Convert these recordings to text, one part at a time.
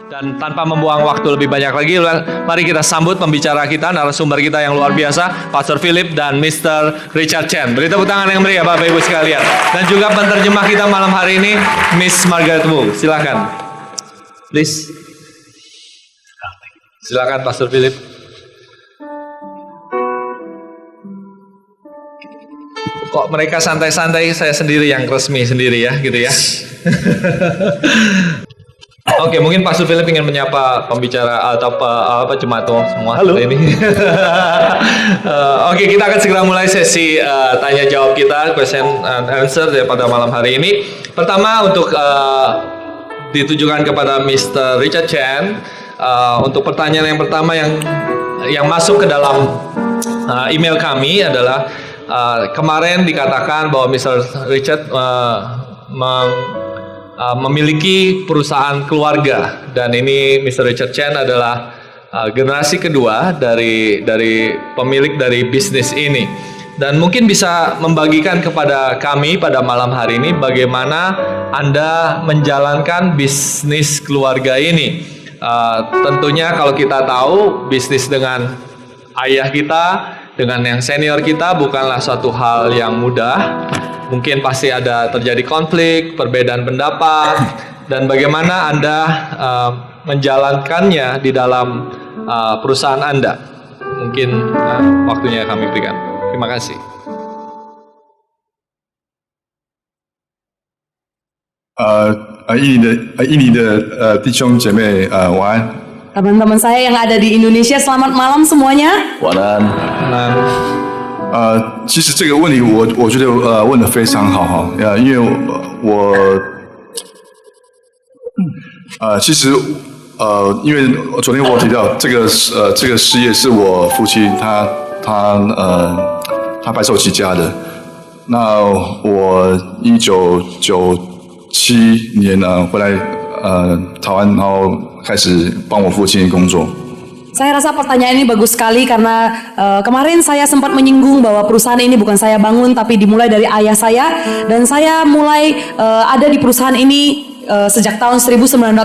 Dan tanpa membuang waktu lebih banyak lagi, mari kita sambut pembicara kita, narasumber kita yang luar biasa, Pastor Philip dan Mr. Richard Chen. Beri tepuk tangan yang meriah, Bapak Ibu sekalian. Dan juga penerjemah kita malam hari ini, Miss Margaret Wu. Silakan, please. Silakan, Pastor Philip. Kok mereka santai-santai, saya sendiri yang resmi sendiri ya, gitu ya. Oke, mungkin Pastor Philip ingin menyapa pembicara atau jemaat semua. Halo. Ini. Oke, kita akan segera mulai sesi tanya jawab kita, question and answer pada malam hari ini. Pertama untuk ditujukan kepada Mr. Richard Chen. Untuk pertanyaan yang pertama yang masuk ke dalam email kami adalah kemarin dikatakan bahwa Mr. Richard memiliki perusahaan keluarga, dan ini Mr. Richard Chen adalah generasi kedua dari pemilik dari bisnis ini, dan mungkin bisa membagikan kepada kami pada malam hari ini bagaimana Anda menjalankan bisnis keluarga ini. Tentunya kalau kita tahu bisnis dengan ayah kita, dengan yang senior kita bukanlah suatu hal yang mudah. Mungkin pasti ada terjadi konflik, perbedaan pendapat, dan bagaimana Anda menjalankannya di dalam perusahaan Anda. Mungkin waktunya kami berikan. Terima kasih.印尼的弟兄姐妹晚安。 Teman-teman saya yang ada di Indonesia, selamat malam semuanya. 晚安。其实这个问题我觉得问得非常好哈，因为其实因为昨天我提到这个事业是我父亲他白手起家的，那我1997年回来台湾，然后开始帮我父亲工作。 Saya rasa pertanyaan ini bagus sekali karena kemarin saya sempat menyinggung bahwa perusahaan ini bukan saya bangun tapi dimulai dari ayah saya, dan saya mulai ada di perusahaan ini sejak tahun 1997.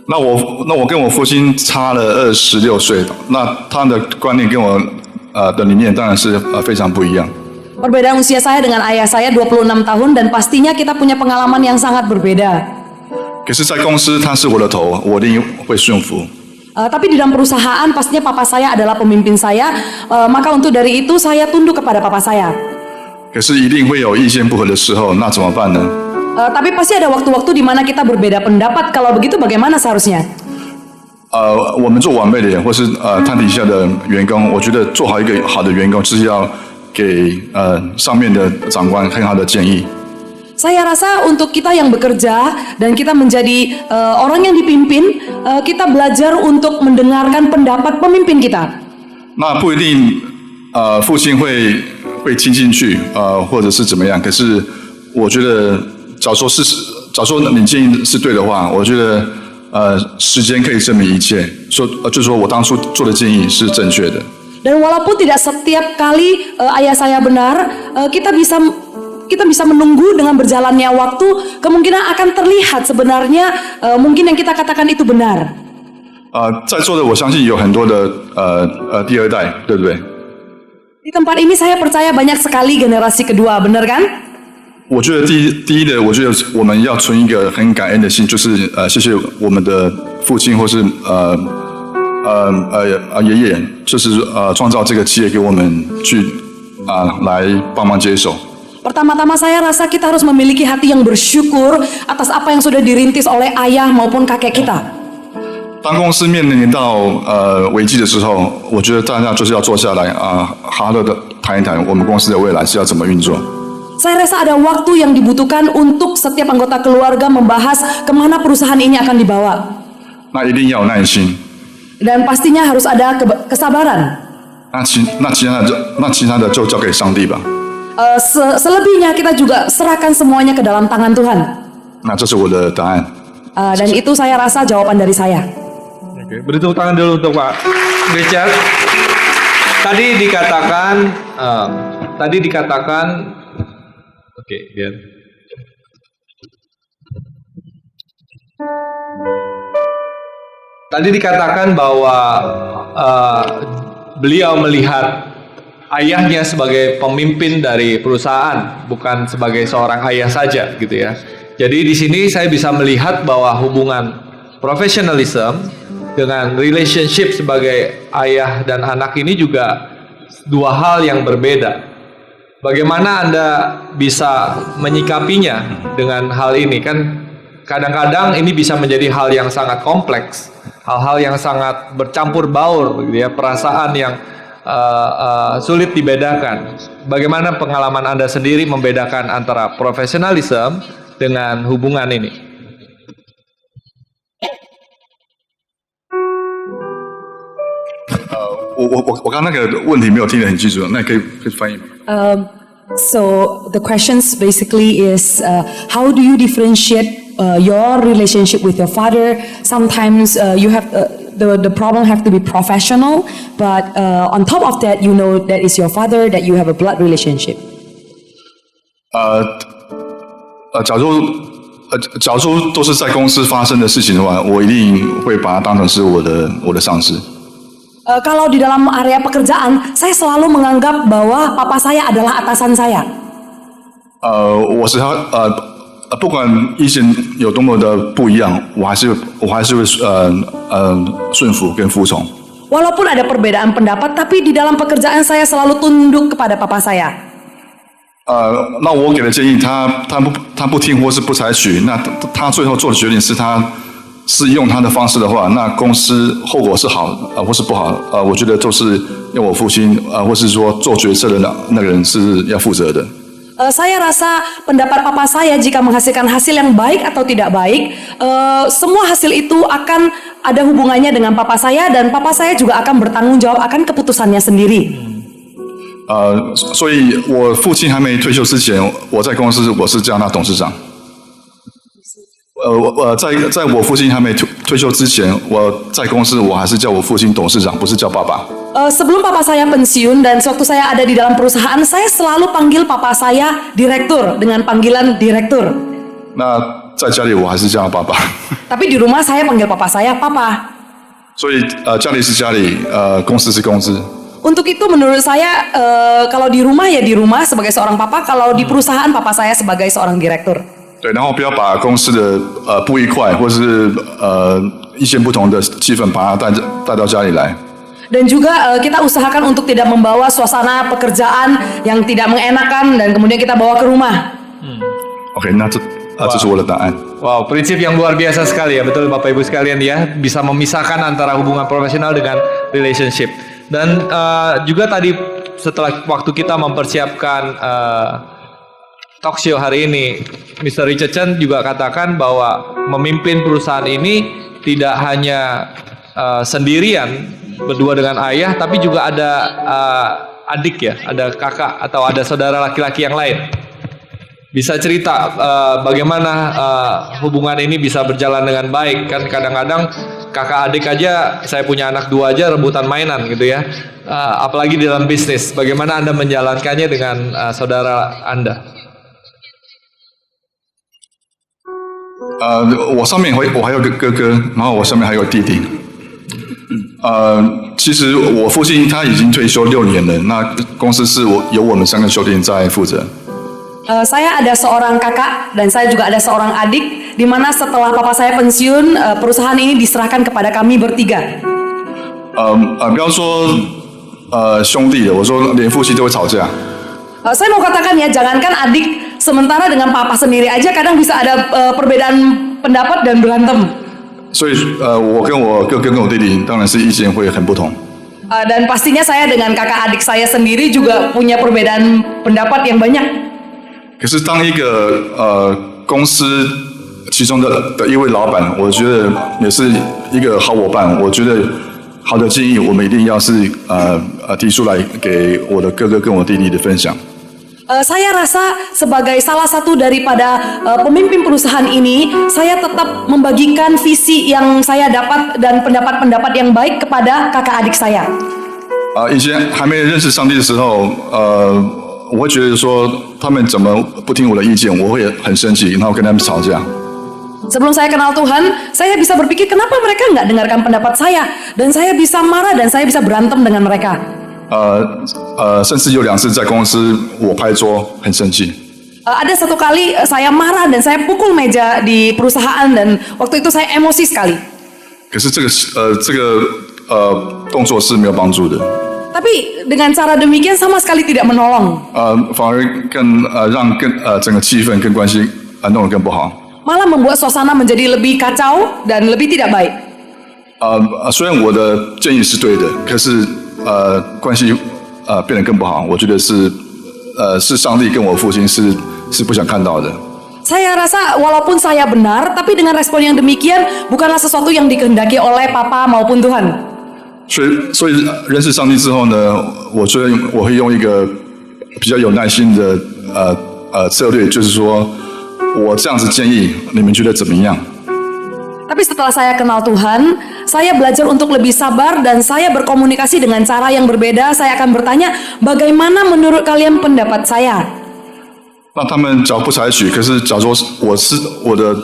那我跟我父亲差了26岁，那他的观念跟我的理念当然是非常不一样。 Perbedaan usia saya dengan ayah saya 26 tahun, dan pastinya kita punya pengalaman yang sangat berbeda. 可是，在公司他是我的头，我一定会顺服。 Tapi di dalam perusahaan pastinya papa saya adalah pemimpin saya, maka untuk dari itu saya tunduk kepada papa saya. 可是一定会有意见不合的时候，那怎么办呢？ Tapi pasti ada waktu-waktu di mana kita berbeda pendapat. Kalau begitu bagaimana seharusnya? 我们做晚辈的人，或是他底下的员工，我觉得做好一个好的员工，就是要给上面的长官很好的建议。 Saya rasa untuk kita yang bekerja dan kita menjadi orang yang dipimpin, kita belajar untuk mendengarkan pendapat pemimpin kita. 那不一定父亲会听进去或者是怎么样，可是我觉得，假如说你建议是对的话，我觉得时间可以证明一切。就是说我当初做的建议是正确的。 Dan walaupun tidak setiap kali ayah saya benar, kita bisa menunggu dengan berjalannya waktu, kemungkinan akan terlihat sebenarnya mungkin yang kita katakan itu benar. 在座的我相信有很多的第二代，对不对？ Di tempat ini saya percaya banyak sekali generasi kedua, benar kan? 我觉得第一的，我觉得我们要存一个很感恩的心，就是谢谢我们的父亲或是爷爷，就是创造这个企业给我们去来帮忙接手。 Pertama-tama saya rasa kita harus memiliki hati yang bersyukur atas apa yang sudah dirintis oleh ayah maupun kakek kita. 当公司面临到危机的时候，我觉得大家就是要坐下来好好的谈一谈我们公司的未来是要怎么运作。 Saya rasa ada waktu yang dibutuhkan untuk setiap anggota keluarga membahas kemana perusahaan ini akan dibawa. 那一定要有耐心。 Dan pastinya harus ada kesabaran. 那其他的就交给上帝吧。 Selebihnya kita juga serahkan semuanya ke dalam tangan Tuhan. 那这是我的答案。 Dan itu saya rasa jawaban dari saya. Oke, beri tepuk tangan dulu untuk Pak Richard. Tadi dikatakan, oke, biar. Tadi dikatakan bahwa beliau melihat ayahnya sebagai pemimpin dari perusahaan, bukan sebagai seorang ayah saja, gitu ya. Jadi di sini saya bisa melihat bahwa hubungan professionalism dengan relationship sebagai ayah dan anak ini juga dua hal yang berbeda. Bagaimana Anda bisa menyikapinya dengan hal ini? Kan kadang-kadang ini bisa menjadi hal yang sangat kompleks, hal-hal yang sangat bercampur baur, gitu ya, perasaan yang sulit dibedakan. Bagaimana pengalaman Anda sendiri membedakan antara profesionalisme dengan hubungan ini? 我刚那个问题没有听得很清楚，那可以翻译吗？ So the questions basically is how do you differentiate your relationship with your father? Sometimes you have the problem have to be professional, but on top of that, you know that is your father, that you have a blood relationship. 假如都是在公司发生的事情的话，我一定会把它当成是我的上司。 Kalau di dalam area pekerjaan, saya selalu menganggap bahwa papa saya adalah atasan saya. 我是他不管意见有多么的不一样，我还是会顺服跟服从。 Walaupun ada perbedaan pendapat, tapi di dalam pekerjaan saya selalu tunduk kepada papa saya. 那我给的建议，他不听或是不采取，那他最后做的决定是他是用他的方式的话，那公司后果是好或是不好，我觉得都是要我父亲或是说做决策的那个人是要负责的。 Saya rasa pendapat papa saya jika menghasilkan hasil yang baik atau tidak baik, semua hasil itu akan ada hubungannya dengan papa saya dan papa saya juga akan bertanggung jawab akan keputusannya sendiri. 所以我父亲还没退休之前，我在公司我是叫他董事长。在我父亲还没退休之前，我在公司我还是叫我父亲董事长，不是叫爸爸。 Sebelum papa saya pensiun dan sewaktu saya ada di dalam perusahaan, saya selalu panggil papa saya direktur dengan panggilan direktur. 那在家里我还是叫他爸爸。 Tapi di rumah saya panggil papa saya papa. 所以家里是家里，公司是公司。 Untuk itu menurut saya kalau di rumah ya di rumah sebagai seorang papa, kalau di perusahaan papa saya sebagai seorang direktur. 对，然后不要把公司的不愉快或是意见不同的气氛把它带到家里来。 Dan juga kita usahakan untuk tidak membawa suasana pekerjaan yang tidak mengenakan dan kemudian kita bawa ke rumah. OK， 那这是我的答案。 Wow, prinsip yang luar biasa sekali ya, betul Bapak Ibu sekalian ya, bisa memisahkan antara hubungan profesional dengan relationship. Dan juga tadi setelah waktu kita mempersiapkan talk show hari ini, Mr. Richard Chen juga katakan bahwa memimpin perusahaan ini tidak hanya sendirian berdua dengan ayah, tapi juga ada adik ya, ada kakak atau ada saudara laki-laki yang lain. Bisa cerita bagaimana hubungan ini bisa berjalan dengan baik? Kan kadang-kadang kakak adik aja, saya punya anak dua aja rebutan mainan gitu ya. Apalagi di dalam bisnis, bagaimana Anda menjalankannya dengan saudara Anda? 我上面我还有个哥哥，然后我下面还有弟弟。其实我父亲他已经退休6年了，那公司是由我们3个兄弟在负责。 Saya ada seorang kakak dan saya juga ada seorang adik, di mana setelah papa saya pensiun, perusahaan ini diserahkan kepada kami bertiga. 不要说兄弟的，我说连父亲都会吵架。 Saya mau katakan ya, jangankan adik, sementara dengan papa sendiri aja kadang bisa ada perbedaan pendapat dan berantem. 所以我跟我哥跟我弟弟当然是意见会很不同。 Dan pastinya saya dengan kakak adik saya sendiri juga punya perbedaan pendapat yang banyak. 可是当一个公司其中的一位老板，我觉得也是一个好伙伴。我觉得好的建议，我们一定要是提出来给我的哥哥跟我弟弟的分享。 Saya rasa sebagai salah satu daripada pemimpin perusahaan ini, saya tetap membagikan visi yang saya dapat dan pendapat-pendapat yang baik kepada kakak adik saya. 以前还没认识上帝的时候，我会觉得说他们怎么不听我的意见，我会很生气，然后跟他们吵架。Sebelum saya kenal Tuhan, saya bisa berpikir kenapa mereka nggak dengarkan pendapat saya, dan saya bisa marah dan saya bisa berantem dengan mereka. 甚至有2次在公司我拍桌很生气， Ada satu kali saya marah dan saya pukul meja di perusahaan dan waktu itu saya emosi sekali. 可是这个动作是没有帮助的， Tapi dengan cara demikian sama sekali tidak menolong. 反而让整个气氛跟关系弄得更不好。 Malah membuat suasana menjadi lebih kacau dan lebih tidak baik. 虽然我的建议是对的，可是关系变得更不好，我觉得是上帝跟我父亲是不想看到的。 Saya rasa walaupun saya benar, tapi dengan respon yang demikian bukanlah sesuatu yang dikehendaki oleh Papa maupun Tuhan. 所以认识上帝之后呢，我觉得我会用一个比较有耐心的策略，就是说我这样子建议，你们觉得怎么样？ Tapi setelah saya kenal Tuhan, saya belajar untuk lebih sabar dan saya berkomunikasi dengan cara yang berbeda. Saya akan bertanya, bagaimana menurut kalian pendapat saya? 那他们假如不采取，可是假如说我的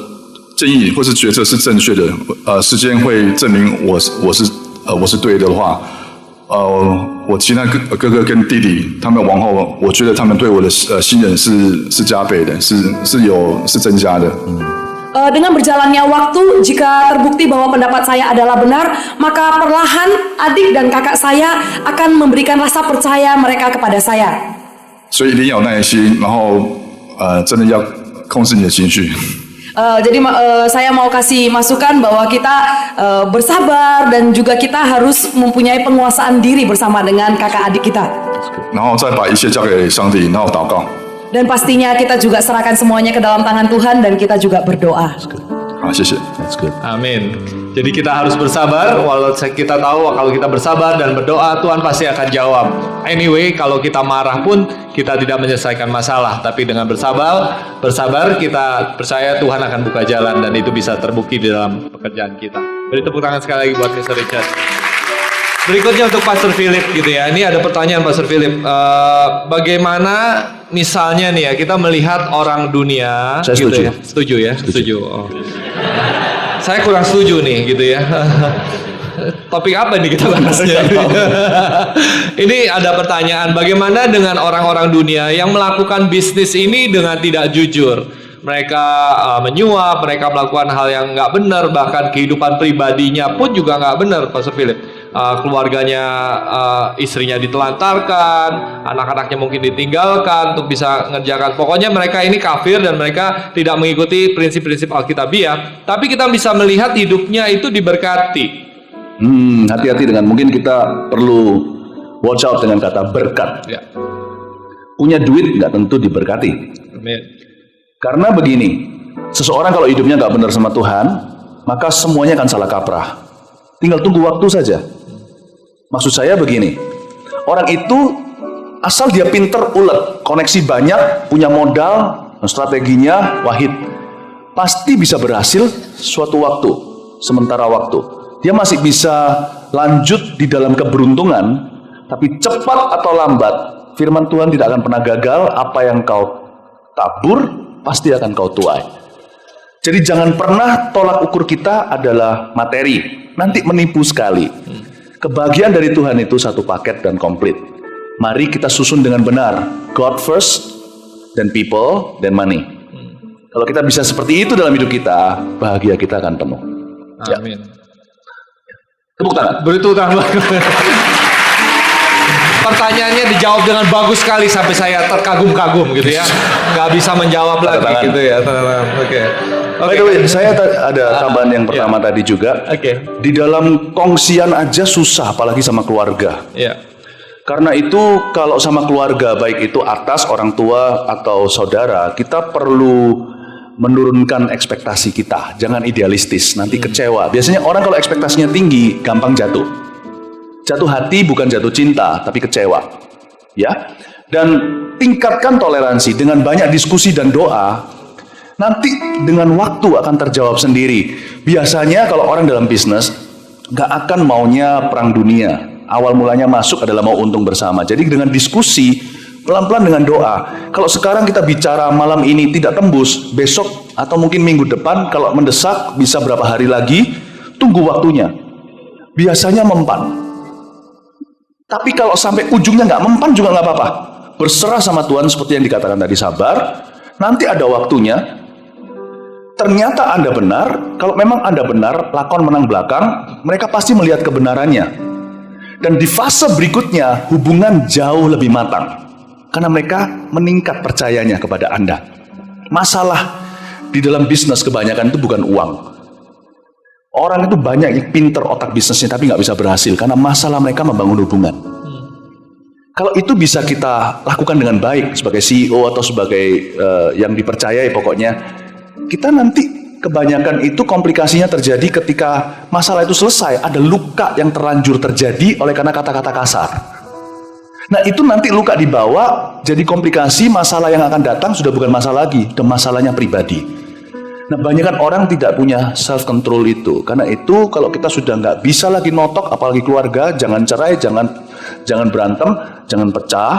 建议或是决策是正确的，时间会证明我是对的话，我其他哥哥跟弟弟他们往后，我觉得他们对我的信任是加倍的，是增加的。Dengan berjalannya waktu, jika terbukti bahwa pendapat saya adalah benar, maka perlahan adik dan kakak saya akan memberikan rasa percaya mereka kepada saya. 所以一定要有耐心，然后真的要控制你的情绪。 Jadi saya mau kasih masukan bahwa kita bersabar dan juga kita harus mempunyai penguasaan diri bersama dengan kakak adik kita. 然后再把一切交给上帝，然后祷告。 Dan pastinya kita juga serahkan semuanya ke dalam tangan Tuhan dan kita juga berdoa. 好，谢谢。 Amin. Jadi kita harus bersabar, walau kita tahu kalau kita bersabar dan berdoa, Tuhan pasti akan jawab. Anyway, kalau kita marah pun kita tidak menyelesaikan masalah, tapi dengan bersabar kita percaya Tuhan akan buka jalan dan itu bisa terbukti di dalam pekerjaan kita. Beri tepuk tangan sekali lagi buat Mr. Richard. Berikutnya untuk Pastor Philip gitu ya. Ini ada pertanyaan Pastor Philip. Bagaimana misalnya nih ya kita melihat orang dunia. Saya gitu setuju. ya. Setuju ya? Setuju. Oh. Saya kurang setuju nih gitu ya. Topik apa nih kita bahasnya? Ini ada pertanyaan. Bagaimana dengan orang-orang dunia yang melakukan bisnis ini dengan tidak jujur? Mereka menyuap, mereka melakukan hal yang nggak benar, bahkan kehidupan pribadinya pun juga nggak benar, Pastor Philip. Keluarganya, istrinya ditelantarkan, anak-anaknya mungkin ditinggalkan untuk bisa ngerjakan. Pokoknya mereka ini kafir dan mereka tidak mengikuti prinsip-prinsip Alkitabiah. Tapi kita bisa melihat hidupnya itu diberkati. Hati-hati dengan mungkin kita perlu watch out dengan kata berkat. Ya. Punya duit nggak tentu diberkati. Amin. Karena begini, seseorang kalau hidupnya nggak benar sama Tuhan, maka semuanya akan salah kaprah. Tinggal tunggu waktu saja. Maksud saya begini, orang itu asal dia pinter, ulet, koneksi banyak, punya modal, strateginya wahid, pasti bisa berhasil suatu waktu, sementara waktu. Dia masih bisa lanjut di dalam keberuntungan, tapi cepat atau lambat, firman Tuhan tidak akan pernah gagal. Apa yang kau tabur, pasti akan kau tuai. Jadi jangan pernah tolak ukur kita adalah materi, nanti menipu sekali. Kebahagiaan dari Tuhan itu satu paket dan komplit. Mari kita susun dengan benar, God first, then people, then money. Kalau kita bisa seperti itu dalam hidup kita, bahagia kita akan penuh. Amin. Tepuk tangan. Beri tepuk tangan. Pertanyaannya dijawab dengan bagus sekali sampai saya terkagum-kagum gitu ya. Nggak bisa menjawab lagi Tangan. gitu ya. Oke. By the way, saya ada tambahan yang pertama tadi juga. Oke. Di dalam kongsian aja susah, apalagi sama keluarga. Ya. Karena itu kalau sama keluarga, baik itu atas orang tua atau saudara, kita perlu menurunkan ekspektasi kita. Jangan idealistis, nanti kecewa. Biasanya orang kalau ekspektasinya tinggi, gampang jatuh. Jatuh hati bukan jatuh cinta, tapi kecewa. Ya. Dan tingkatkan toleransi dengan banyak diskusi dan doa. Nanti dengan waktu akan terjawab sendiri. Biasanya kalau orang dalam bisnis nggak akan maunya perang dunia. Awal mulanya masuk adalah mau untung bersama. Jadi dengan diskusi, pelan-pelan dengan doa. Kalau sekarang kita bicara malam ini tidak tembus, besok atau mungkin minggu depan, kalau mendesak bisa berapa hari lagi, tunggu waktunya. Biasanya mempan. Tapi kalau sampai ujungnya nggak mempan juga nggak apa-apa. Berserah sama Tuhan seperti yang dikatakan tadi, sabar. Nanti ada waktunya. Ternyata Anda benar. Kalau memang Anda benar, lakon menang belakang, mereka pasti melihat kebenarannya. Dan di fase berikutnya, hubungan jauh lebih matang. Karena mereka meningkat percayanya kepada Anda. Masalah di dalam bisnis kebanyakan itu bukan uang. Orang itu banyak yang pinter otak bisnisnya tapi nggak bisa berhasil karena masalah mereka membangun hubungan. Kalau itu bisa kita lakukan dengan baik sebagai CEO atau sebagai yang dipercayai pokoknya, kita nanti kebanyakan itu komplikasinya terjadi ketika masalah itu selesai. Ada luka yang terlanjur terjadi oleh karena kata-kata kasar. Nah itu nanti luka dibawa jadi komplikasi, masalah yang akan datang sudah bukan masalah lagi, dan masalahnya pribadi. Nah banyak orang tidak punya self control itu. Karena itu kalau kita sudah nggak bisa lagi notok, apalagi keluarga, jangan cerai, jangan berantem, jangan pecah,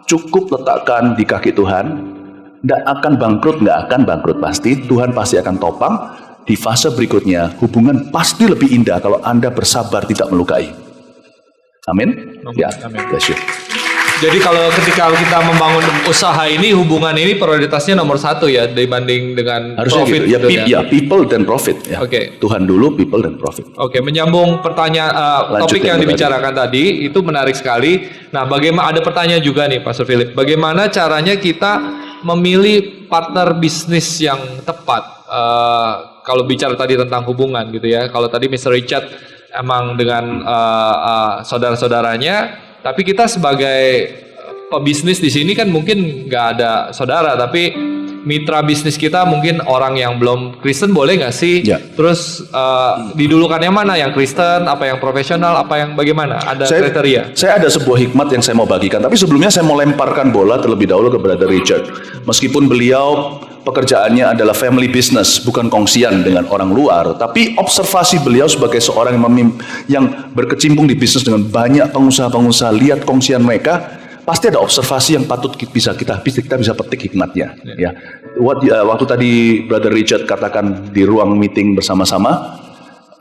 cukup letakkan di kaki Tuhan. Nggak akan bangkrut pasti. Tuhan pasti akan topang. Di fase berikutnya hubungan pasti lebih indah kalau Anda bersabar tidak melukai. Amin. Ya, bless you. Jadi kalau ketika kita membangun usaha ini, hubungan ini prioritasnya nomor 1 ya dibanding dengan harusnya profit. Gitu. Ya, people dan profit. Ya. Oke. Tuhan dulu, people dan profit. Oke, menyambung pertanyaan topik yang dibicarakan tadi itu menarik sekali. Nah, bagaimana ada pertanyaan juga nih, Pastor Philip. Bagaimana caranya kita memilih partner bisnis yang tepat? Kalau bicara tadi tentang hubungan gitu ya. Kalau tadi Mr. Richard emang dengan saudara-saudaranya, tapi kita sebagai pebisnis di sini kan mungkin nggak ada saudara, tapi mitra bisnis kita mungkin orang yang belum Kristen, boleh nggak sih? Ya. Terus didulukannya mana, yang Kristen, apa yang profesional, apa yang bagaimana? Ada kriteria? Saya ada sebuah hikmat yang saya mau bagikan, tapi sebelumnya saya mau lemparkan bola terlebih dahulu ke Brother Richard. Meskipun beliau pekerjaannya adalah family business, bukan kongsian dengan orang luar, tapi observasi beliau sebagai seorang yang berkecimpung di bisnis dengan banyak pengusaha-pengusaha, lihat kongsian mereka, pasti ada observasi yang patut kita bisa petik hikmatnya. Ya. Waktu tadi Brother Richard katakan di ruang meeting bersama-sama,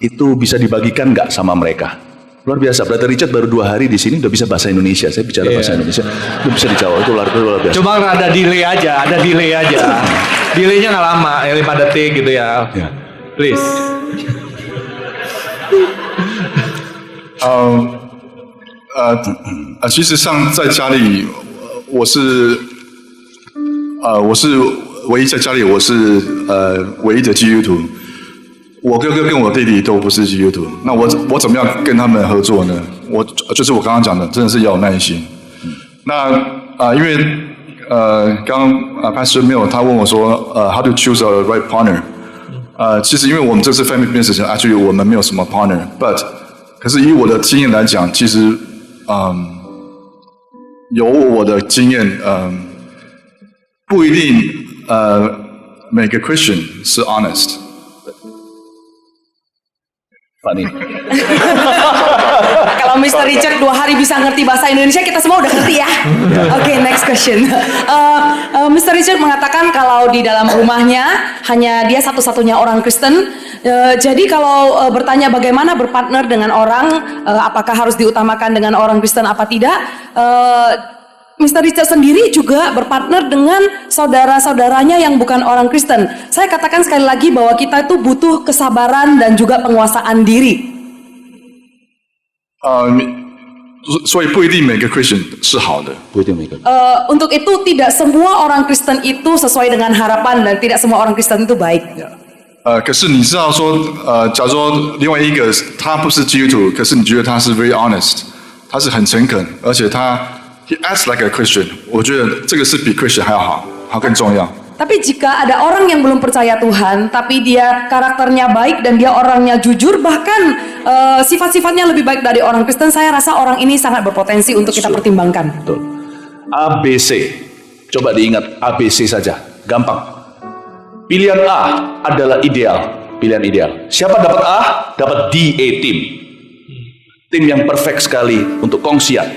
itu bisa dibagikan nggak sama mereka? Luar biasa, Brother Richard baru 2 hari di sini udah bisa bahasa Indonesia. Saya bicara bahasa Indonesia, udah bisa dijawab, itu luar biasa. Coba ada delay aja. Delaynya nggak lama, 5 detik gitu ya. Please. 其实在家里，我是唯一在家里，我是唯一的基督徒。我哥哥跟我弟弟都不是基督徒，那我怎么样跟他们合作呢？就是我刚刚讲的，真的是要有耐心。那因为刚刚Pastor Mill他问我说how to choose a right partner。其实因为我们这是 family business，actually 我们没有什么 partner，but 可是以我的经验来讲，其实有我的经验，不一定每个 Christian 是 honest。Fani. Kalau Mr. Richard 2 hari bisa ngerti bahasa Indonesia, kita semua udah ngerti ya. Oke, next question. Mr. Richard mengatakan kalau di dalam rumahnya hanya dia satu-satunya orang Kristen. Jadi kalau bertanya bagaimana berpartner dengan orang, apakah harus diutamakan dengan orang Kristen apa tidak? Mr. Richard sendiri juga berpartner dengan saudara-saudaranya yang bukan orang Kristen. Saya katakan sekali lagi bahwa kita itu butuh kesabaran dan juga penguasaan diri. 所以不一定每个 Christian 是好的。不一定每个。Untuk itu tidak semua orang Kristen itu sesuai dengan harapan dan tidak semua orang Kristen itu baik. 可是你知道说，假如说另外一个他不是基督徒，可是你觉得他是 very honest， 他是很诚恳，而且he acts like a Christian， 我觉得这个是比 Christian 还要好，更重要。 Tapi jika ada orang yang belum percaya Tuhan, tapi dia karakternya baik dan dia orangnya jujur, bahkan sifat-sifatnya lebih baik dari orang Kristen, saya rasa orang ini sangat berpotensi untuk kita pertimbangkan. Betul. ABC, coba diingat ABC saja, gampang. Pilihan A adalah pilihan ideal. Siapa dapat A? Dapat DA team. Tim yang perfect sekali untuk kongsian.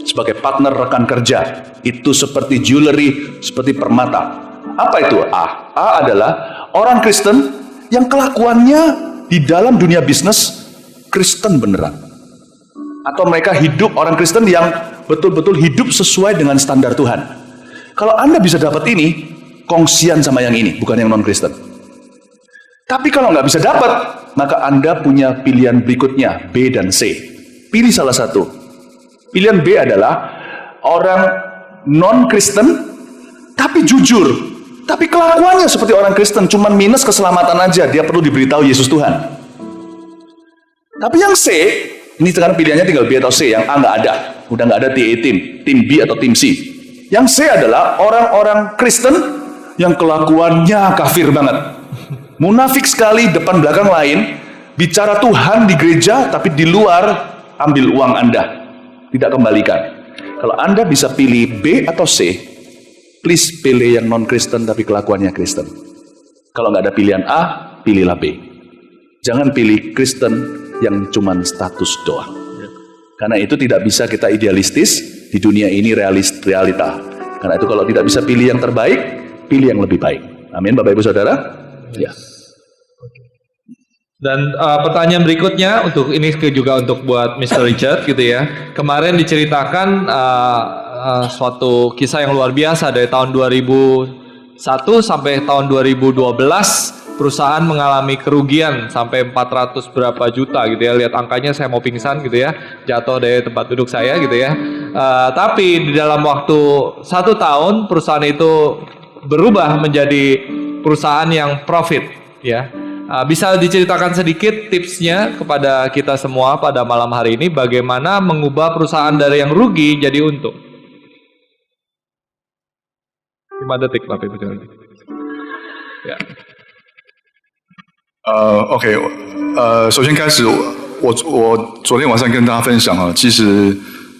Sebagai partner rekan kerja, itu seperti jewelry, seperti permata. Apa itu A? A adalah orang Kristen yang kelakuannya di dalam dunia bisnis Kristen beneran. Atau mereka hidup orang Kristen yang betul-betul hidup sesuai dengan standar Tuhan. Kalau Anda bisa dapat ini, kongsian sama yang ini, bukan yang non-Kristen. Tapi kalau nggak bisa dapat, maka Anda punya pilihan berikutnya, B dan C. Pilih salah satu. Pilihan B adalah orang non-Kristen, tapi jujur. Tapi kelakuannya seperti orang Kristen, cuman minus keselamatan aja, dia perlu diberitahu Yesus Tuhan. Tapi yang C, ini sekarang pilihannya tinggal B atau C, yang A nggak ada. Udah nggak ada TA tim B atau tim C. Yang C adalah orang-orang Kristen yang kelakuannya kafir banget. Munafik sekali, depan belakang lain, bicara Tuhan di gereja, tapi di luar ambil uang Anda. Tidak kembalikan. Kalau Anda bisa pilih B atau C, please pilih yang non-Kristen tapi kelakuannya Kristen. Kalau nggak ada pilihan A, pilihlah B. Jangan pilih Kristen yang cuman status doang. Karena itu tidak bisa kita idealistis di dunia ini realita. Karena itu kalau tidak bisa pilih yang terbaik, pilih yang lebih baik. Amin, Bapak Ibu Saudara. Ya. Dan pertanyaan berikutnya juga untuk buat Mr. Richard gitu ya. Kemarin diceritakan suatu kisah yang luar biasa dari tahun 2001 sampai tahun 2012. Perusahaan mengalami kerugian sampai 400 berapa juta gitu ya. Lihat angkanya saya mau pingsan gitu ya. Jatuh dari tempat duduk saya gitu ya. Tapi di dalam waktu 1 tahun perusahaan itu berubah menjadi perusahaan yang profit ya. Bisa diceritakan sedikit tipsnya kepada kita semua pada malam hari ini. Bagaimana mengubah perusahaan dari yang rugi jadi untung. 5 detik Bapak Ibu. Ya. OK， 首先开始，我昨天晚上跟大家分享啊，其实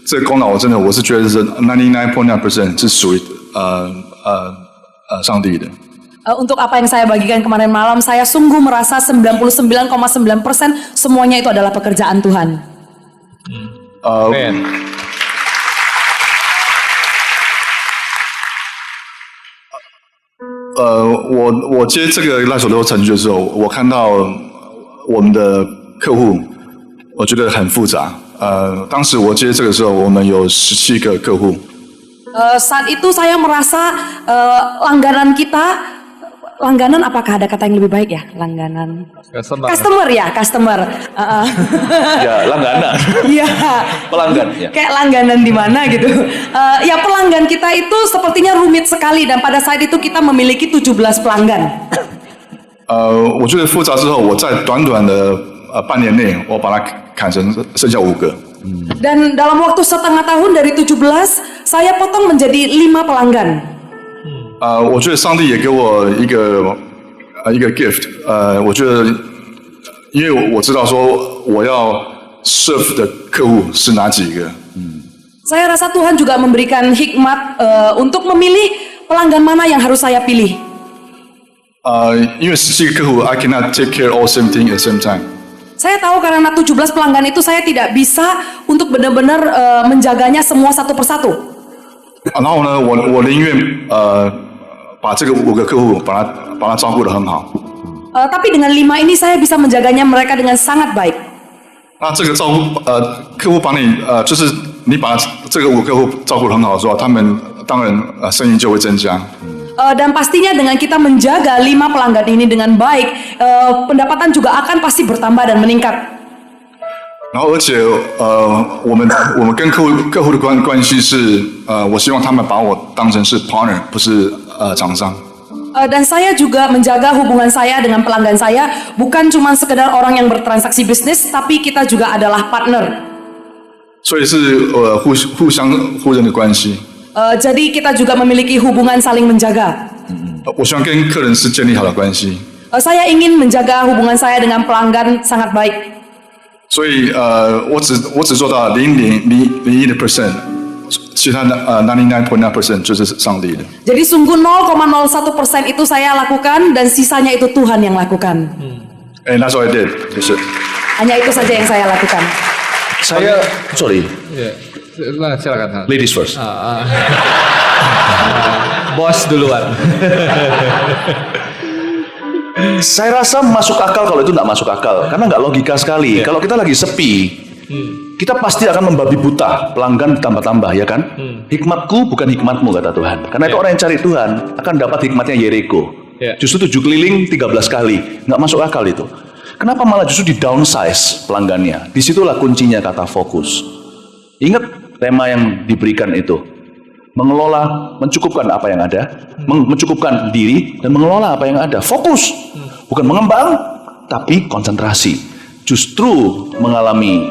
这个功劳我是觉得是 99.9% 是属于上帝的。Untuk apa yang saya bagikan kemarin malam, saya sungguh merasa 99,9% semuanya itu adalah pekerjaan Tuhan. Amen. 我接这个赖手流程序的时候，我看到我们的客户，我觉得很复杂。当时我接这个时候，我们有17个客户。Saat itu saya merasa langganan kita, langganan apakah ada kata yang lebih baik ya? Langganan. Customer ya, customer. Ya, langganan. Iya. Pelanggan. Ya. Kayak langganan di mana gitu. Ya pelanggan kita itu sepertinya rumit sekali dan pada saat itu kita memiliki 17 pelanggan. 我觉得复杂之后，我在短短的半年内，我把它砍成剩下5个。Dan dalam waktu setengah tahun dari 17, saya potong menjadi 5 pelanggan. 我觉得上帝也给我一个 gift， 我觉得，因为我知道说我要 serve 的客户是哪几个。Saya rasa Tuhan juga memberikan hikmat untuk memilih pelanggan mana yang harus saya pilih. 因为17个客户 I cannot take care all 17 at the same time。 Saya tahu karena 17 pelanggan itu saya tidak bisa untuk benar-benar menjaganya semua satu persatu. 然后呢，我宁愿把这个5个客户把它照顾得很好。Tapi dengan 5 ini saya bisa menjaganya mereka dengan sangat baik. 那这个照顾客户帮你就是你把这个5个客户照顾得很好的时候，他们当然生意就会增加。 Dan pastinya dengan kita menjaga 5 pelanggan ini dengan baik, pendapatan juga akan pasti bertambah dan meningkat. 然后而且我们跟客户的关系是我希望他们把我当成是 partner， 不是厂商。 Dan saya juga menjaga hubungan saya dengan pelanggan saya bukan cuma sekedar orang yang bertransaksi bisnis, tapi kita juga adalah partner. 所以是互相互认的关系。 Jadi kita juga memiliki hubungan saling menjaga. 我希望跟客人是建立好的关系。 Saya ingin menjaga hubungan saya dengan pelanggan sangat baik. 所以我只做到0.01%，其他99.9% 就是上帝的。 Jadi sungguh 0,01% itu saya lakukan dan sisanya itu Tuhan yang lakukan. And that's what I did， 就是。 Hanya itu saja yang saya lakukan. Saya, sorry. Yeah. Silakan. Ladies first. Bos duluan. Saya rasa masuk akal kalau itu nggak masuk akal, karena nggak logika sekali. Kalau kita lagi sepi, kita pasti akan membabi buta, pelanggan tambah-tambah, ya kan? Hikmatku bukan hikmatmu, kata Tuhan. Karena itu orang yang cari Tuhan akan dapat hikmatnya Yeriko. Justru 7 keliling 13 kali, nggak masuk akal itu. Kenapa malah justru di downsize pelanggannya? Disitulah kuncinya kata fokus. Ingat tema yang diberikan itu. Mengelola, mencukupkan apa yang ada, mencukupkan diri, dan mengelola apa yang ada. Fokus, bukan mengembang, tapi konsentrasi. Justru mengalami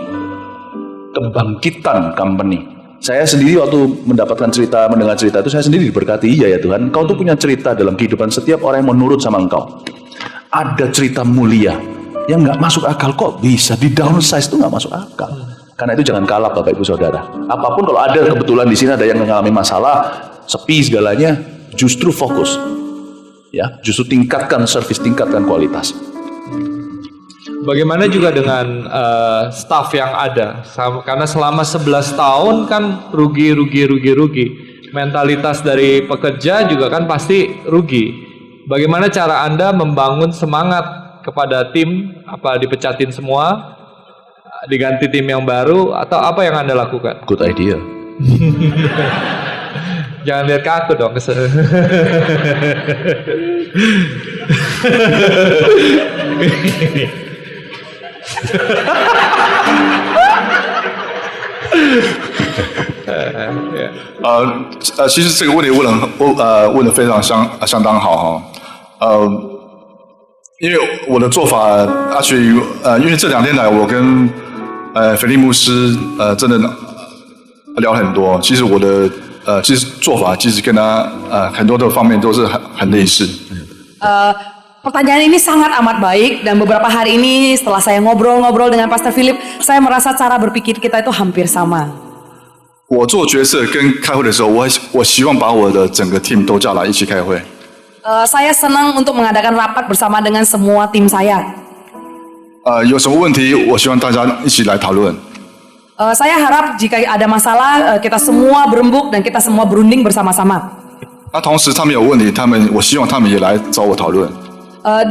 kebangkitan company. Saya sendiri waktu mendengar cerita itu, saya sendiri diberkati. Iya ya Tuhan, Engkau tuh punya cerita dalam kehidupan setiap orang yang menurut sama Engkau. Ada cerita mulia yang nggak masuk akal, kok bisa di downsize itu nggak masuk akal. Karena itu jangan kalap Bapak Ibu Saudara. Apapun kalau ada kebetulan di sini ada yang mengalami masalah, sepi segalanya, justru fokus. Ya, justru tingkatkan service, tingkatkan kualitas. Bagaimana juga dengan staff yang ada? Karena selama 11 tahun kan rugi. Mentalitas dari pekerja juga kan pasti rugi. Bagaimana cara Anda membangun semangat kepada tim? Apa dipecatin semua? Diganti tim yang baru atau apa yang Anda lakukan? Good idea. Jangan lihat ke aku dong.其实这个问题问得非常相当好哈，因为我的做法因为这2天来我跟腓力牧师真的聊很多，其实我的其实做法其实跟他很多的方面都是很类似。Pertanyaan ini sangat amat baik dan beberapa hari ini setelah saya ngobrol-ngobrol dengan Pastor Philip, saya merasa cara berpikir kita itu hampir sama. 我做决策跟开会的时候，我希望把我的整个 team 都叫来一起开会。Saya senang untuk mengadakan rapat bersama dengan semua tim saya. 有什么问题，我希望大家一起来讨论。Saya harap jika ada masalah, kita semua berembuk dan kita semua berunding bersama-sama. 那同时他们有问题，我希望他们也来找我讨论。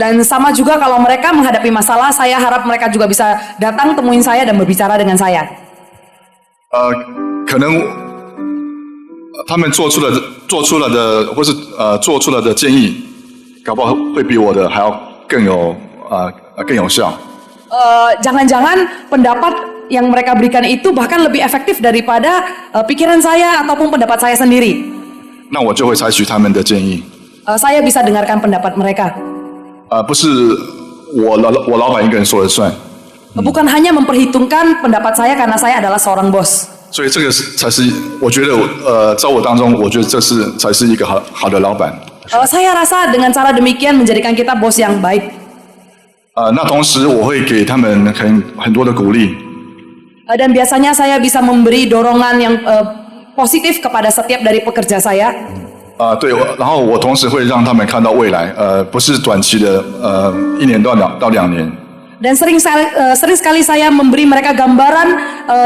Dan sama juga kalau mereka menghadapi masalah, saya harap mereka juga bisa datang temuin saya dan berbicara dengan saya. 可能他们做出了的，或是做出了的建议，搞不好会比我的还要更有效。Jangan-jangan pendapat yang mereka berikan itu bahkan lebih efektif daripada pikiran saya ataupun pendapat saya sendiri. 那我就会采取他们的建议。Saya bisa dengarkan pendapat mereka. 不是我老板一个人说了算。Bukan hanya memperhitungkan pendapat saya karena saya adalah seorang bos. 所以这个才是我觉得在我当中，我觉得这才是一个好的老板。Saya rasa dengan cara demikian menjadikan kita bos yang baik. 那同时我会给他们很多的鼓励。Dan biasanya saya bisa memberi dorongan yang positif kepada setiap dari pekerja saya. 对，然后我同时会让他们看到未来，不是短期的1年到2年。Dan sering sekali saya memberi mereka gambaran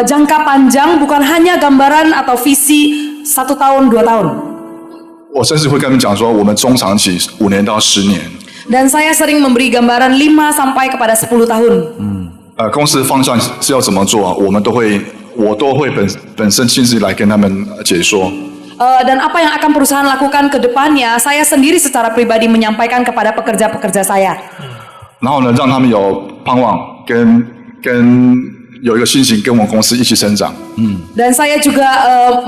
jangka panjang, bukan hanya gambaran atau visi 1 tahun, 2 tahun. 我甚至会跟他们讲说，我们中长期5年到10年。Dan saya sering memberi gambaran 5 sampai kepada 10 tahun. 公司的方向是要怎么做，我都会本身亲自来跟他们解说。Dan apa yang akan perusahaan lakukan ke depannya, saya sendiri secara pribadi menyampaikan kepada pekerja-pekerja saya. 然后呢，让他们有盼望，跟有一个信心，跟我们公司一起成长。Dan saya juga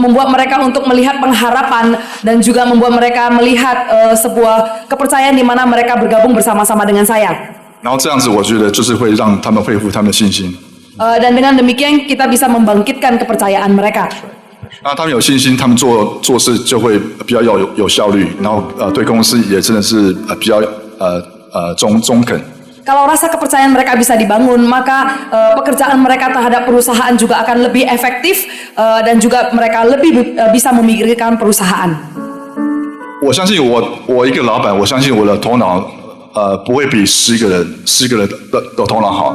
membuat mereka untuk melihat pengharapan dan juga membuat mereka melihat sebuah kepercayaan di mana mereka bergabung bersama-sama dengan saya. 然后这样子，我觉得就是会让他们恢复他们的信心。Dan dengan demikian kita bisa membangkitkan kepercayaan mereka. 那他们有信心，他们做事就会比较有效率，然后对公司也真的是比较中肯。 Kalau rasa kepercayaan mereka bisa dibangun, maka pekerjaan mereka terhadap perusahaan juga akan lebih efektif dan juga mereka lebih bisa memikirkan perusahaan. 我相信我一个老板，我相信我的头脑不会比10个人的头脑好。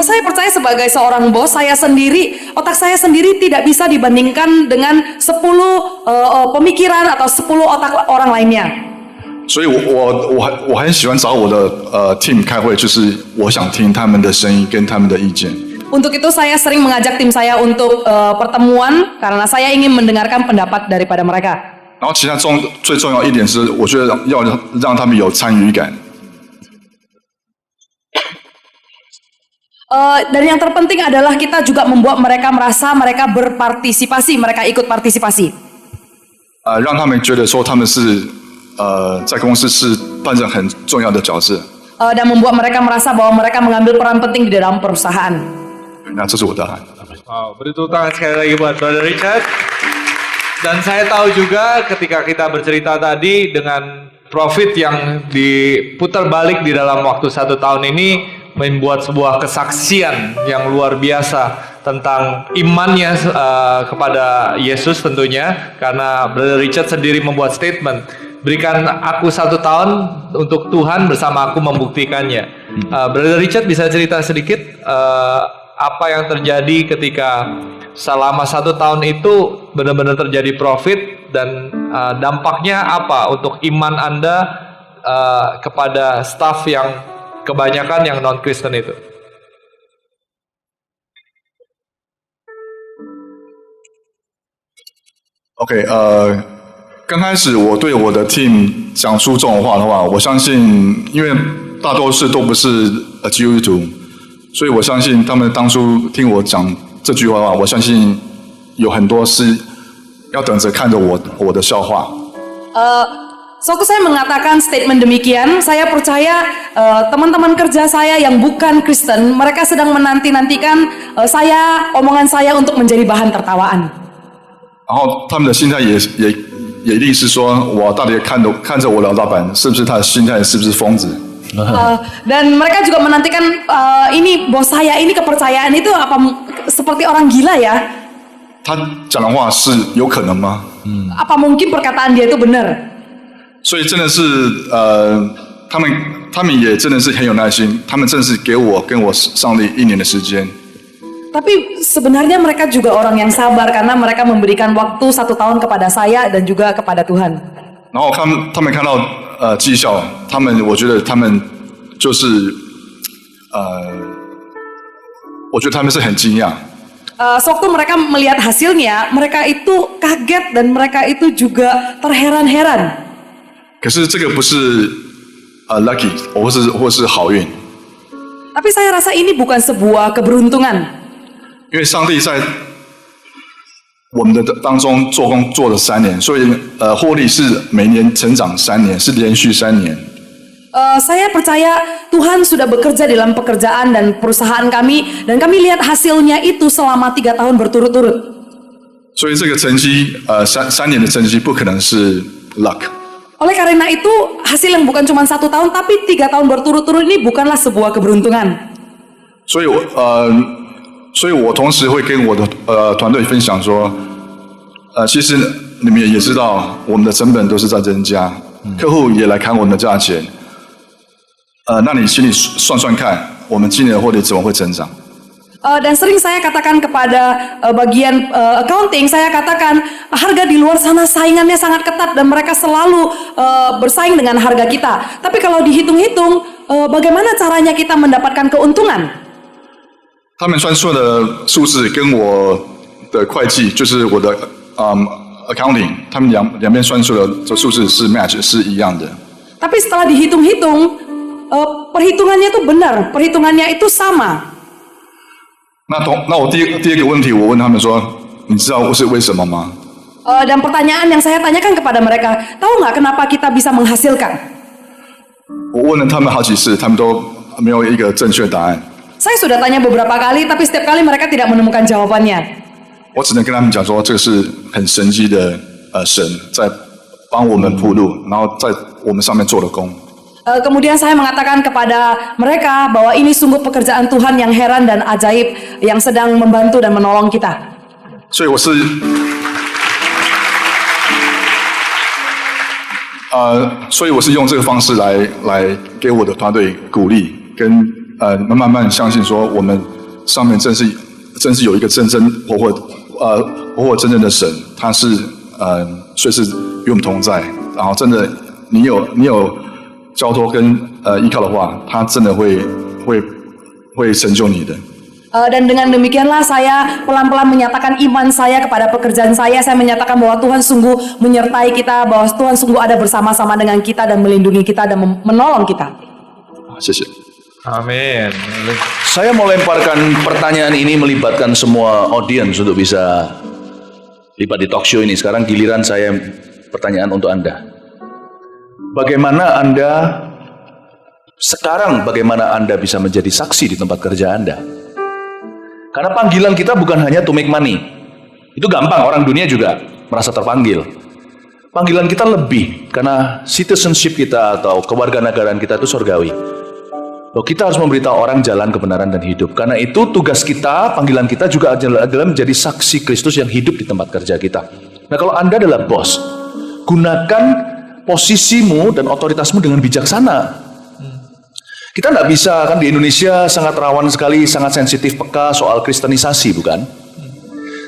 Saya percaya sebagai seorang bos, otak saya sendiri tidak bisa dibandingkan dengan 10 pemikiran atau 10 otak orang lainnya. 所以我很喜欢找我的team 开会，就是我想听他们的声音跟他们的意见。 Untuk itu saya sering mengajak tim saya untuk pertemuan karena saya ingin mendengarkan pendapat daripada mereka. 然后其他最重要一点是，我觉得要让他们有参与感。 Dan yang terpenting adalah kita juga membuat mereka merasa mereka berpartisipasi, mereka ikut partisipasi. 让他们觉得说他们是在公司是扮演很重要的角色。 Dan membuat mereka merasa bahwa mereka mengambil peran penting di dalam perusahaan. 那这是我的答案。 Wow, beri tepuk tangan sekali lagi buat Brother Richard. Dan saya tahu juga ketika kita bercerita tadi dengan profit yang diputar balik di dalam waktu 1 tahun ini membuat sebuah kesaksian yang luar biasa tentang imannya kepada Yesus tentunya, karena Brother Richard sendiri membuat statement, berikan aku 1 tahun untuk Tuhan bersama aku membuktikannya. Brother Richard bisa cerita sedikit apa yang terjadi ketika selama 1 tahun itu benar-benar terjadi profit, dan dampaknya apa untuk iman Anda kepada staff yang kebanyakan yang non-Kristen itu? OK， 刚开始我对我的 team 讲出这种话的话，我相信，因为大多数都不是基督徒，所以我相信他们当初听我讲这句话的话，我相信有很多是要等着看着我的笑话。Suatu saya mengatakan statement demikian, saya percaya teman-teman kerja saya yang bukan Kristen, mereka sedang menanti-nantikan omongan saya untuk menjadi bahan tertawaan. 然后他们的心态也一定是说，我到底看着我的老板是不是他的心态是不是疯子？ Dan mereka juga menantikan ini bos saya, ini kepercayaan itu apa seperti orang gila ya? 他讲的话是有可能吗？ Apa mungkin perkataan dia itu benar? 所以真的是他们也真的是很有耐心，他们真的是给我跟我上帝1年的时间。 Tapi sebenarnya mereka juga orang yang sabar karena mereka memberikan waktu 1 tahun kepada saya dan juga kepada Tuhan. 然后他们看到绩效，我觉得他们就是我觉得他们是很惊讶。 Sewaktu mereka melihat hasilnya, mereka itu kaget dan mereka itu juga terheran-heran. 可是这个不是lucky， 或是好运， Tapi saya rasa ini bukan sebuah keberuntungan. 因为上帝在我们的当中做工做了3年，所以获利是每年成长3年，是连续3年。 Saya percaya Tuhan sudah bekerja dalam pekerjaan dan perusahaan kami, dan kami lihat hasilnya itu selama 3 tahun berturut-turut. 所以这个成绩3年的成绩不可能是 luck。 Oleh karena itu, hasil yang bukan cuma 1 tahun, tapi 3 tahun berturut-turut ini bukanlah sebuah keberuntungan. 所以我同时会跟我的团队分享说，其实你们也知道，我们的成本都是在增加，客户也来看我们的价钱，那你心里算算看，我们今年的获利怎么会增长？ Dan sering saya katakan kepada bagian accounting, saya katakan harga di luar sana saingannya sangat ketat dan mereka selalu bersaing dengan harga kita. Tapi kalau dihitung-hitung, bagaimana caranya kita mendapatkan keuntungan? 他们算出的数字跟我的会计，就是我的accounting， 他们两边算出的这数字是 match 是一样的。 Tapi setelah dihitung-hitung, perhitungannya itu benar, perhitungannya itu sama. 那我第二个问题，我问他们说，你知道是为什么吗？ Dan pertanyaan yang saya tanyakan kepada mereka, tahu nggak kenapa kita bisa menghasilkan? 我问了他们好几次，他们都没有一个正确答案。 Saya sudah tanya beberapa kali, tapi setiap kali mereka tidak menemukan jawabannya. 我只能跟他们讲说，这是很神迹的神在帮我们铺路，然后在我们上面做了工。 Kemudian saya mengatakan kepada mereka bahwa ini sungguh pekerjaan Tuhan yang heran dan ajaib yang sedang membantu dan menolong kita. 所以我是用这个方式来给我的团队鼓励跟慢慢相信说，我们上面真是有一个真活真正的神，他是随时与我们同在，然后真的你有交托跟依靠的话，他真的会成就你的。Dan dengan demikianlah saya pelan-pelan menyatakan iman saya kepada pekerjaan saya. Saya menyatakan bahwa Tuhan sungguh menyertai kita, bahwa Tuhan sungguh ada bersama-sama dengan kita dan melindungi kita dan menolong kita. 谢谢。 Amin. Saya mau lemparkan pertanyaan ini melibatkan semua audiens untuk bisa libat di talk show ini. Sekarang giliran saya pertanyaan untuk Anda. Bagaimana Anda bisa menjadi saksi di tempat kerja Anda? Karena panggilan kita bukan hanya to make money. Itu gampang, orang dunia juga merasa terpanggil. Panggilan kita lebih, karena citizenship kita atau kewarganegaraan kita itu surgawi. Loh, kita harus memberitahu orang jalan kebenaran dan hidup. Karena itu tugas kita, panggilan kita juga adalah menjadi saksi Kristus yang hidup di tempat kerja kita. Nah, kalau Anda adalah bos, gunakan posisimu dan otoritasmu dengan bijaksana. Kita nggak bisa, kan di Indonesia sangat rawan sekali, sangat sensitif peka soal kristenisasi, bukan?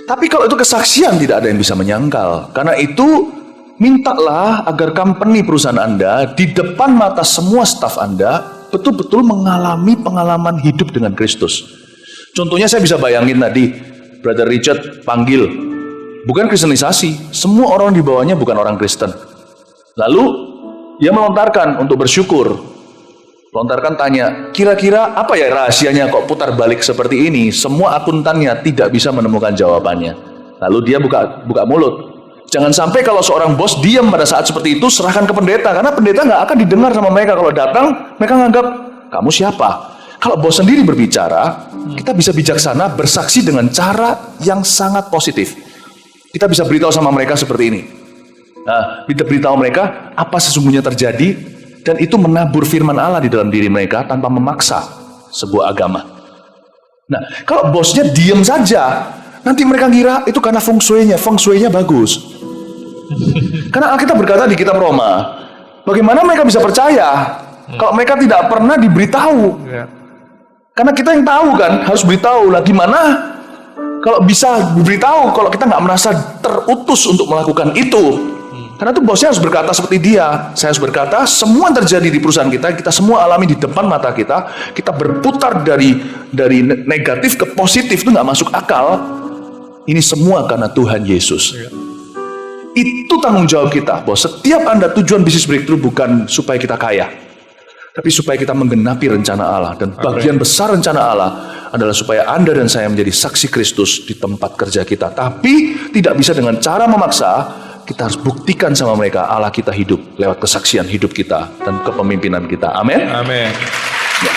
Tapi kalau itu kesaksian, tidak ada yang bisa menyangkal. Karena itu, mintalah agar company perusahaan Anda, di depan mata semua staf Anda, betul-betul mengalami pengalaman hidup dengan Kristus. Contohnya saya bisa bayangin tadi, Brother Richard panggil, bukan kristenisasi, semua orang di bawahnya bukan orang Kristen. Lalu, dia melontarkan untuk bersyukur. Lontarkan tanya, kira-kira apa ya rahasianya kok putar balik seperti ini? Semua akuntannya tidak bisa menemukan jawabannya. Lalu dia buka mulut. Jangan sampai kalau seorang bos diam pada saat seperti itu, serahkan ke pendeta. Karena pendeta nggak akan didengar sama mereka. Kalau datang, mereka nganggap, kamu siapa? Kalau bos sendiri berbicara, kita bisa bijaksana bersaksi dengan cara yang sangat positif. Kita bisa beritahu sama mereka seperti ini. Nah, kita beritahu mereka apa sesungguhnya terjadi, dan itu menabur firman Allah di dalam diri mereka tanpa memaksa sebuah agama. Nah, kalau bosnya diam saja, nanti mereka kira itu karena feng shui-nya bagus. Karena Alkitab berkata di kitab Roma, bagaimana mereka bisa percaya kalau mereka tidak pernah diberitahu? Karena kita yang tahu kan, harus beritahu lah. Gimana kalau bisa diberitahu kalau kita nggak merasa terutus untuk melakukan itu? Karena itu bosnya harus berkata seperti dia. Saya harus berkata, semua yang terjadi di perusahaan kita semua alami di depan mata kita. Kita berputar dari negatif ke positif, itu nggak masuk akal. Ini semua karena Tuhan Yesus. Itu tanggung jawab kita, bahwa setiap Anda tujuan bisnis breakthrough bukan supaya kita kaya, tapi supaya kita menggenapi rencana Allah. Dan bagian besar rencana Allah adalah supaya Anda dan saya menjadi saksi Kristus di tempat kerja kita. Tapi tidak bisa dengan cara memaksa. Kita harus buktikan sama mereka Allah kita hidup lewat kesaksian hidup kita dan kepemimpinan kita. Amin. Amin. Ya.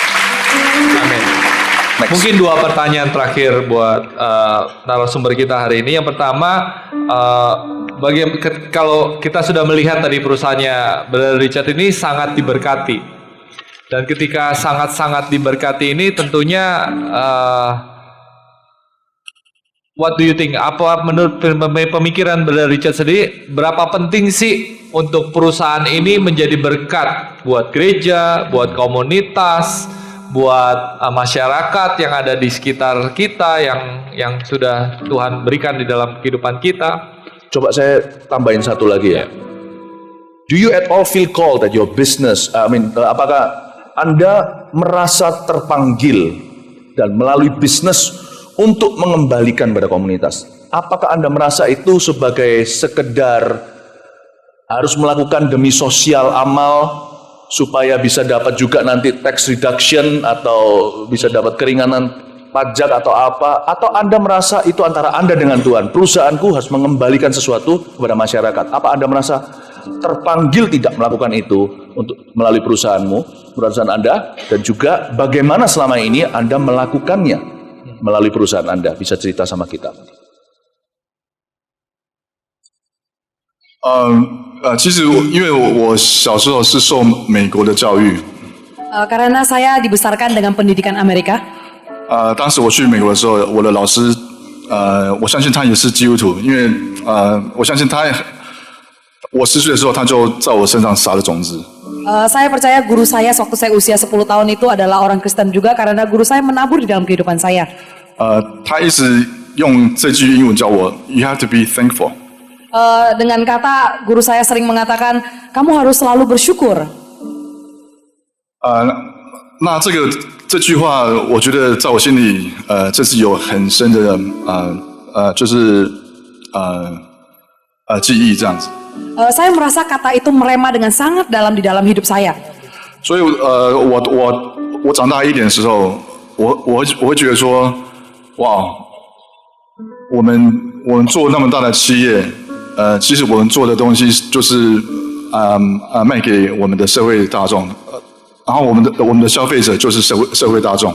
Amin. Next. Mungkin 2 pertanyaan terakhir buat narasumber kita hari ini. Yang pertama, kalau kita sudah melihat tadi perusahaannya Brother Richard ini sangat diberkati, dan ketika sangat-sangat diberkati ini tentunya what do you think? Apa menurut pemikiran Brother Richard sendiri, berapa penting sih untuk perusahaan ini menjadi berkat buat gereja, buat komunitas, buat masyarakat yang ada di sekitar kita, yang sudah Tuhan berikan di dalam kehidupan kita? Coba saya tambahin satu lagi ya. Do you at all feel called that your business, apakah Anda merasa terpanggil dan melalui bisnis untuk mengembalikan pada komunitas? Apakah Anda merasa itu sebagai sekedar harus melakukan demi sosial amal supaya bisa dapat juga nanti tax reduction atau bisa dapat keringanan pajak atau apa? Atau Anda merasa itu antara Anda dengan Tuhan, perusahaanku harus mengembalikan sesuatu kepada masyarakat? Apa Anda merasa terpanggil tidak melakukan itu untuk melalui perusahaan Anda, dan juga bagaimana selama ini Anda melakukannya melalui perusahaan Anda? Bisa cerita sama kita. 其实因为我小时候是受美国的教育， Karena saya dibesarkan dengan pendidikan Amerika. 当时我去美国的时候，我的老师，我相信他也是基督徒，因为我相信他，我10岁的时候他就在我身上撒了种子。Saya percaya guru saya waktu saya usia 10 tahun itu adalah orang Kristen juga karena guru saya menabur di dalam kehidupan saya. 他一直用这句英文叫我 "You have to be thankful"。 Dengan kata guru saya sering mengatakan kamu harus selalu bersyukur. 那这句话，我觉得在我心里，这是有很深的就是记忆这样子。 Saya merasa kata itu merema dengan sangat dalam di dalam hidup saya. 所以我长大一点的时候，我会觉得说，哇，我们做那么大的企业，其实我们做的东西就是卖给我们的社会大众，然后我们的消费者就是社会大众。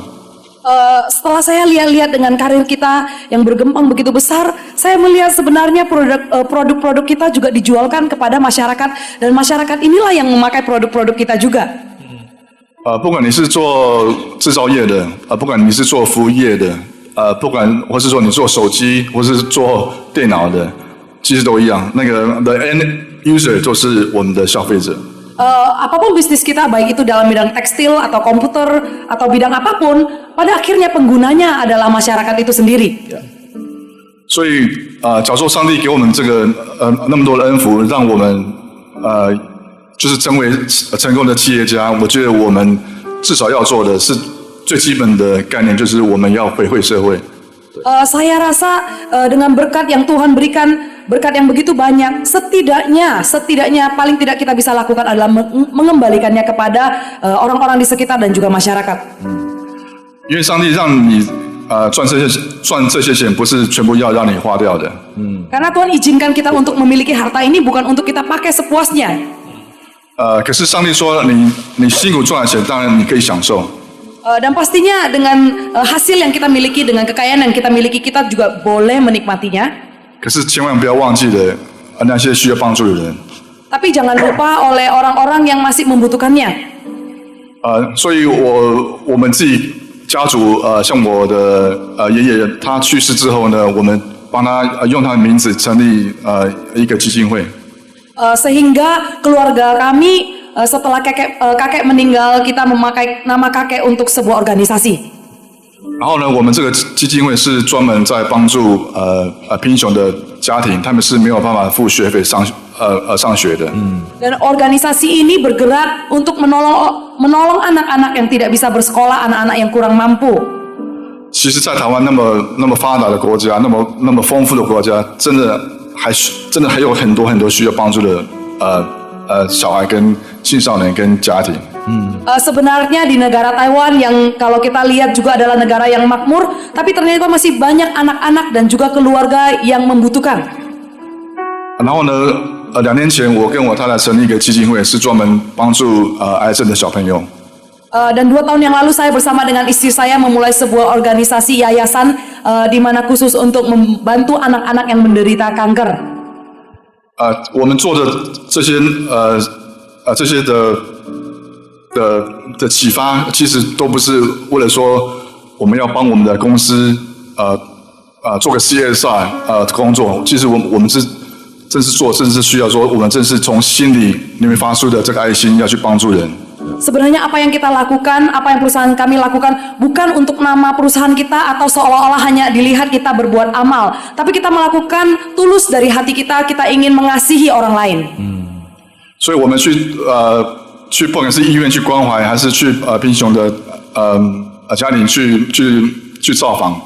Setelah saya lihat-lihat dengan karir kita yang berkembang begitu besar, saya melihat sebenarnya produk-produk kita juga dijualkan kepada masyarakat dan masyarakat inilah yang memakai produk-produk kita juga. 不管你是做制造业的，不管你是做服务业的，不管或是说你做手机或是做电脑的，其实都一样。那个 the end user 就是我们的消费者。 Apapun bisnis kita, baik itu dalam bidang tekstil atau komputer atau bidang apapun, pada akhirnya penggunanya adalah masyarakat itu sendiri. 所以假如说上帝给我们这个那么多的恩福，让我们就是成为成功的企业家，我觉得我们至少要做的是最基本的概念，就是我们要回馈社会。 Saya rasa dengan berkat yang Tuhan berikan, berkat yang begitu banyak, setidaknya paling tidak kita bisa lakukan adalah mengembalikannya kepada orang-orang di sekitar dan juga masyarakat. 因为上帝让你赚这些钱，不是全部要让你花掉的。 Karena Tuhan izinkan kita untuk memiliki harta ini bukan untuk kita pakai sepuasnya. 可是上帝说你辛苦赚的钱，当然你可以享受。 Dan pastinya dengan hasil yang kita miliki, dengan kekayaan yang kita miliki, kita juga boleh menikmatinya. 可是千万不要忘记了那些需要帮助的人。 Tapi jangan lupa oleh orang-orang yang masih membutuhkannya. 所以我们自己家族像我的爷爷他去世之后呢，我们帮他用他的名字成立一个基金会。 Sehingga keluarga kami setelah kakek meninggal, kita memakai nama kakek untuk sebuah organisasi. 然后呢，我们这个基金会是专门在帮助贫穷的家庭，他们是没有办法付学费上学的。 Dan organisasi ini bergerak untuk menolong anak-anak yang tidak bisa bersekolah, anak-anak yang kurang mampu. 其实，在台湾那么发达的国家，那么丰富的国家，真的还有很多需要帮助的小孩跟青少年跟家庭。 Sebenarnya di negara Taiwan yang kalau kita lihat juga adalah negara yang makmur, tapi ternyata masih banyak anak-anak dan juga keluarga yang membutuhkan. 然后呢，2年前我跟我太太成立一个基金会，是专门帮助癌症的小朋友。 Dan 2 tahun yang lalu saya bersama dengan istri saya memulai sebuah organisasi yayasan di mana khusus untuk membantu anak-anak yang menderita kanker. 我们做的这些的启发，其实都不是为了说我们要帮我们的公司做个 CSR 工作，其实我们正是需要说，我们正是从心里里面发出的这个爱心，要去帮助人。 Sebenarnya apa yang kita lakukan, apa yang perusahaan kami lakukan bukan untuk nama perusahaan kita atau seolah-olah hanya dilihat kita berbuat amal, tapi kita melakukan tulus dari hati kita, kita ingin mengasihi orang lain. 所以我们去不管是医院去关怀，还是去贫穷的家庭去造访，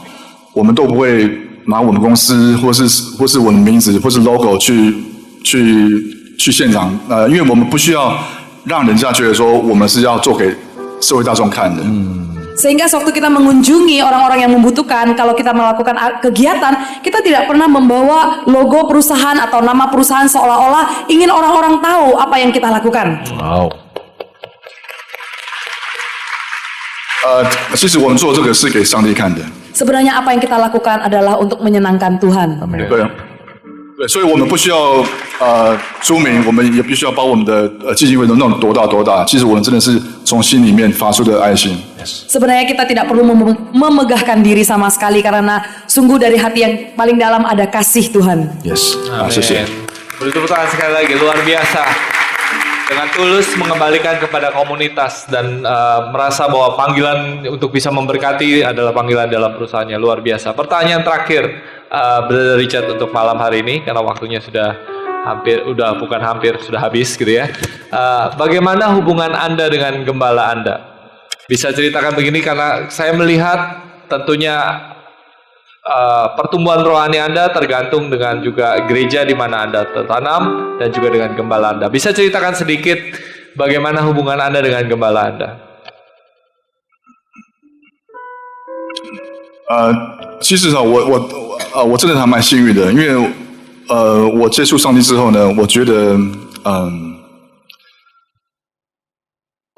我们都不会拿我们公司或是我们名字或是 logo 去现场，因为我们不需要让人家觉得说我们是要做给社会大众看的。 Sehingga sewaktu kita mengunjungi orang-orang yang membutuhkan, kalau kita melakukan kegiatan, kita tidak pernah membawa logo perusahaan atau nama perusahaan seolah-olah ingin orang-orang tahu apa yang kita lakukan. Wow. 其实我们做这个是给上帝看的。 Sebenarnya apa yang kita lakukan adalah untuk menyenangkan Tuhan. 对，所以我们不需要出名，我们也必须要把我们的基金会弄多大。其实我们真的是从心里面发出的爱心。 Sebenarnya kita tidak perlu memegahkan diri sama sekali karena sungguh dari hati yang paling dalam ada kasih Tuhan. Yes. 谢谢。 Beri tepuk tangan sekali lagi, luar biasa. dengan tulus mengembalikan kepada komunitas dan merasa bahwa panggilan untuk bisa memberkati adalah panggilan dalam perusahaannya. Luar biasa. Pertanyaan terakhir, Brother Richard, untuk malam hari ini, karena waktunya sudah habis gitu ya. Bagaimana hubungan Anda dengan gembala Anda? Bisa ceritakan begini, karena saya melihat tentunya pertumbuhan rohani Anda tergantung dengan juga gereja di mana Anda tertanam dan juga dengan gembala Anda. Bisa ceritakan sedikit bagaimana hubungan Anda dengan gembala Anda? 其实我真的还蛮幸运的，因为我接触上帝之后呢，我觉得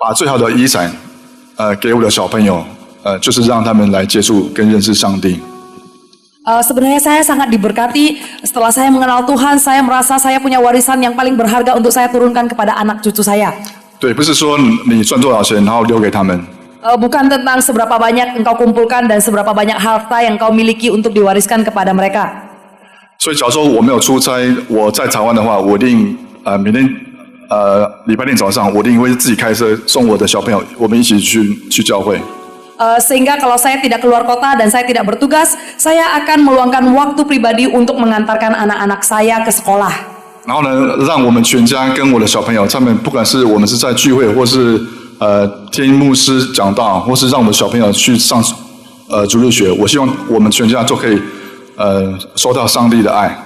把最好的遗产给我的小朋友，就是让他们来接触跟认识上帝。 Sebenarnya saya sangat diberkati setelah saya mengenal Tuhan. Saya merasa saya punya warisan yang paling berharga untuk saya turunkan kepada anak cucu saya. 对，不是说你赚多少钱，然后留给他们。 Bukan tentang seberapa banyak engkau kumpulkan dan seberapa banyak harta yang engkau miliki untuk diwariskan kepada mereka. 所以，假如说我没有出差，我在台湾的话，我一定每天礼拜天早上，我一定会自己开车送我的小朋友，我们一起去教会。 Sehingga kalau saya tidak keluar kota dan saya tidak bertugas, saya akan meluangkan waktu pribadi untuk mengantarkan anak-anak saya ke sekolah. 然后呢，让我们全家跟我的小朋友，他们不管是我们是在聚会，或是听牧师讲道，或是让我们小朋友去上主日学，我希望我们全家都可以收到上帝的爱。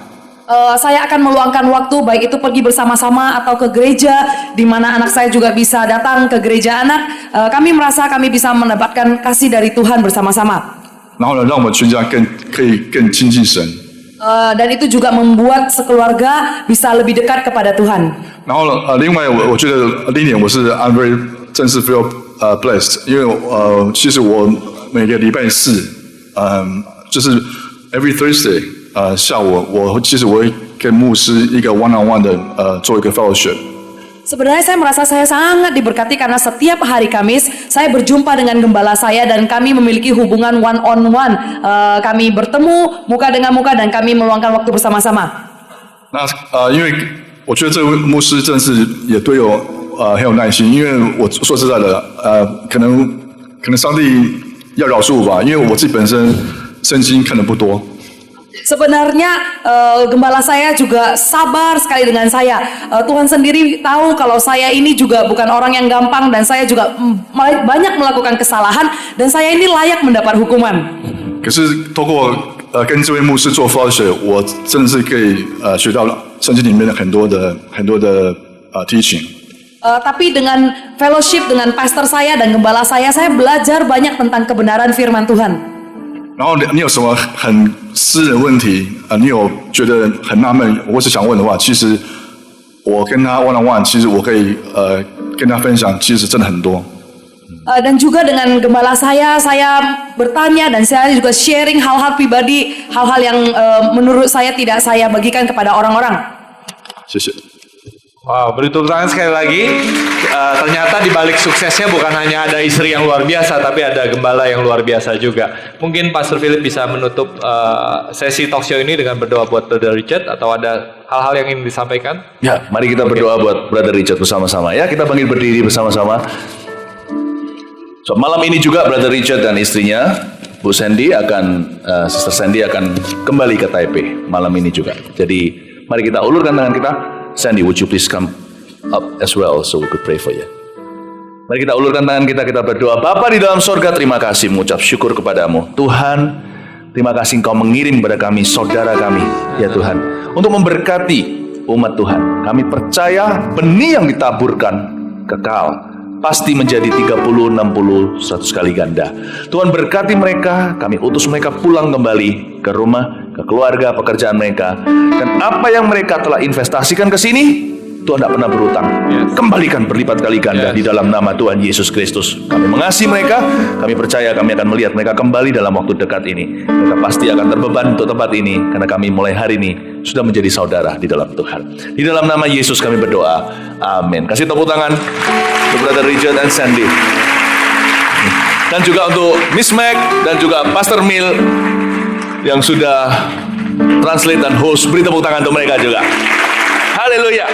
Saya akan meluangkan waktu baik itu pergi bersama-sama atau ke gereja di mana anak saya juga bisa datang ke gereja anak. Kami merasa kami bisa mendapatkan kasih dari Tuhan bersama-sama. 然后呢，让我们全家可以更亲近神。 Dan itu juga membuat sekeluarga bisa lebih dekat kepada Tuhan. 然后另外我觉得另一点I'm very 真是 feel blessed， 因为其实我每个礼拜四就是 every Thursday 下午其实我会跟牧师一个 one on one 的做一个 fellowship。 Sebenarnya saya merasa saya sangat diberkati karena setiap hari Kamis saya berjumpa dengan gembala saya dan kami memiliki hubungan one on one. Kami bertemu muka dengan muka dan kami meluangkan waktu bersama-sama. 那因为我觉得这位牧师真是也对我很有耐心，因为我说实在的可能上帝要饶恕我吧，因为我自己本身圣经看得不多。 Sebenarnya gembala saya juga sabar sekali dengan saya. Tuhan sendiri tahu kalau saya ini juga bukan orang yang gampang dan saya juga banyak melakukan kesalahan dan saya ini layak mendapat hukuman. 可是透过跟这位牧师做 fellowship， 我真的是可以学到圣经里面的很多的teaching。 Tapi dengan fellowship dengan pastor saya dan gembala saya belajar banyak tentang kebenaran firman Tuhan. 然后你有什么很私人问题你有觉得很纳闷或是想问的话，其实我跟他 one on one， 其实我可以跟他分享，其实真的很多。 Dan juga dengan gembala saya bertanya dan saya juga sharing hal-hal pribadi, hal-hal yang menurut saya tidak saya bagikan kepada orang-orang. 谢谢。 Wow, beri tepuk tangan sekali lagi. Ternyata di balik suksesnya bukan hanya ada istri yang luar biasa, tapi ada gembala yang luar biasa juga. Mungkin Pastor Philip bisa menutup sesi talk show ini dengan berdoa buat Brother Richard, atau ada hal-hal yang ingin disampaikan? Ya, mari kita berdoa buat Brother Richard bersama-sama ya. Kita panggil berdiri bersama-sama. So, malam ini juga Brother Richard dan istrinya Bu Sandy Sister Sandy akan kembali ke Taipei malam ini juga. Jadi mari kita ulurkan tangan kita. Sandy, would you please come up as well so we could pray for you. Mari kita ulurkan tangan kita berdoa. Bapa di dalam sorga, terima kasih, mengucap syukur kepadamu. Tuhan, terima kasih Engkau mengirim kepada kami, saudara kami, ya Tuhan, untuk memberkati umat Tuhan. Kami percaya benih yang ditaburkan kekal, pasti menjadi 30, 60, 100 kali ganda. Tuhan berkati mereka, kami utus mereka pulang kembali ke rumah, ke keluarga, pekerjaan mereka. Dan apa yang mereka telah investasikan ke sini, Tuhan tidak pernah berutang. Kembalikan berlipat kali ganda di dalam nama Tuhan Yesus Kristus. Kami mengasihi mereka, kami percaya kami akan melihat mereka kembali dalam waktu dekat ini. Mereka pasti akan terbeban untuk tempat ini, karena kami mulai hari ini sudah menjadi saudara di dalam Tuhan. Di dalam nama Yesus kami berdoa. Amin. Kasih tepuk tangan untuk Brother Richard dan Sandy. Dan juga untuk Miss Mac dan juga Pastor Mil yang sudah translate dan host. Beri tepuk tangan untuk mereka juga. Haleluya.